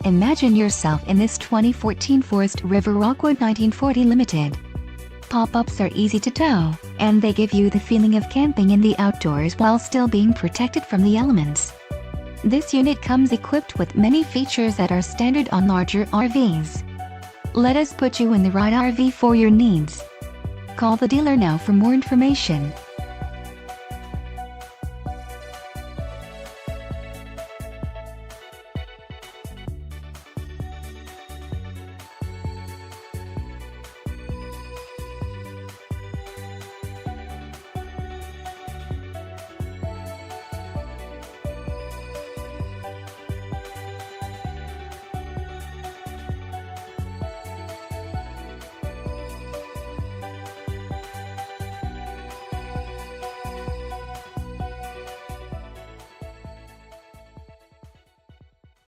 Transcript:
Imagine yourself in this 2014 Forest River Rockwood 1940 Limited. Pop-ups are easy to tow, and they give you the feeling of camping in the outdoors while still being protected from the elements. This unit comes equipped with many features that are standard on larger RVs. Let us put you in the right RV for your needs. Call the dealer now for more information.